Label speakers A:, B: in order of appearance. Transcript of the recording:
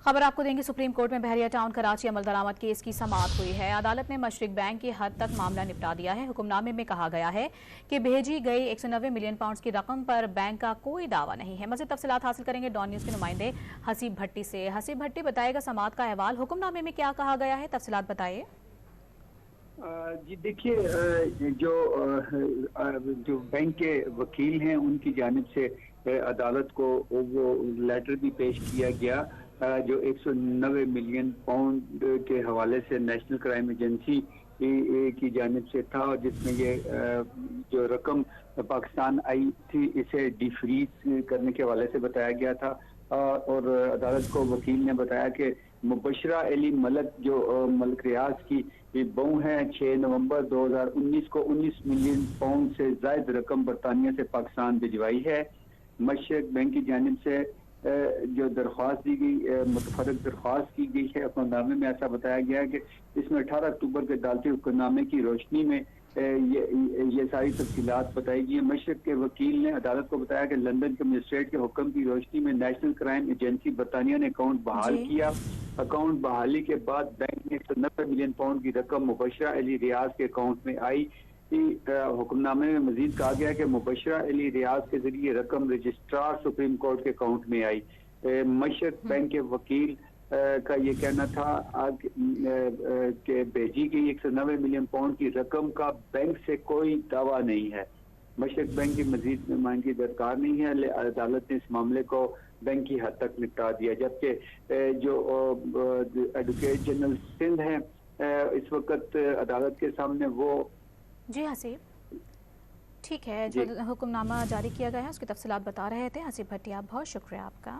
A: खबर आपको देंगे। सुप्रीम कोर्ट में बहरिया टाउन कराची अमल दरामद केस की समाअत हुई है। अदालत ने मशरिक बैंक की हद तक मामला निपटा दिया है। हुक्मनामे में कहा गया है कि भेजी गई 190 मिलियन पाउंड की रकम पर बैंक का कोई दावा नहीं है। मज़ीद तफसीलात हासिल करेंगे डॉन न्यूज़ के नुमाइंदे हसीब भट्टी से। हसीब भट्टी, बताएगा समाअत का अहवाल, हुक्मनामे में क्या कहा गया है, तफसीलात बताइए।
B: जी देखिए, जो बैंक के वकील हैं उनकी जानिब से अदालत को वो लेटर भी पेश किया गया जो 190 मिलियन पाउंड के हवाले से नेशनल क्राइम एजेंसी की जानिब से था, और जिसमें ये जो रकम पाकिस्तान आई थी इसे डिफ्रीज करने के हवाले से बताया गया था। और अदालत को वकील ने बताया कि मुबशरा अली मलक जो मलक रियाज की बहू है, 6 नवंबर 2019 को 19 मिलियन पाउंड से ज़ायद रकम बरतानिया से पाकिस्तान भिजवाई है। मशरक बैंक की जानिब से जो दरख्वास्त दी गई, मुतफरक दरख्वास्त की गई है, हुक्मनामे में ऐसा बताया गया है कि इसमें 18 अक्टूबर के अदालती हुक्मनामे की रोशनी में ये सारी तफसीलात बताई गई है। मशरक के वकील ने अदालत को बताया कि लंदन के मजिस्ट्रेट के हुक्म की रोशनी में नेशनल क्राइम एजेंसी बरतानिया ने अकाउंट बहाल किया। अकाउंट बहाली के बाद बैंक ने 190 मिलियन पाउंड की रकम मुबशरा अली रियाज के अकाउंट में आई। हुक्मनामे में मजीद कहा गया कि मुबशरा अली रियाज के जरिए रकम रजिस्ट्रार सुप्रीम कोर्ट के अकाउंट में आई। मशरक बैंक के वकील का ये कहना था कि भेजी गई 190 मिलियन पाउंड की रकम का बैंक से कोई दावा नहीं है। मशरक बैंक की मजीद नुमाइंदगी दरकार नहीं है। अदालत ने इस मामले को बैंक की हद तक निपटा दिया, जबकि जो एडवोकेट जनरल सिंध है इस वक्त अदालत के सामने वो।
A: जी हसीब, ठीक है, जो हुक्मनामा जारी किया गया है उसकी तफसीलात बता रहे थे हसीब भट्टी। बहुत शुक्रिया आपका।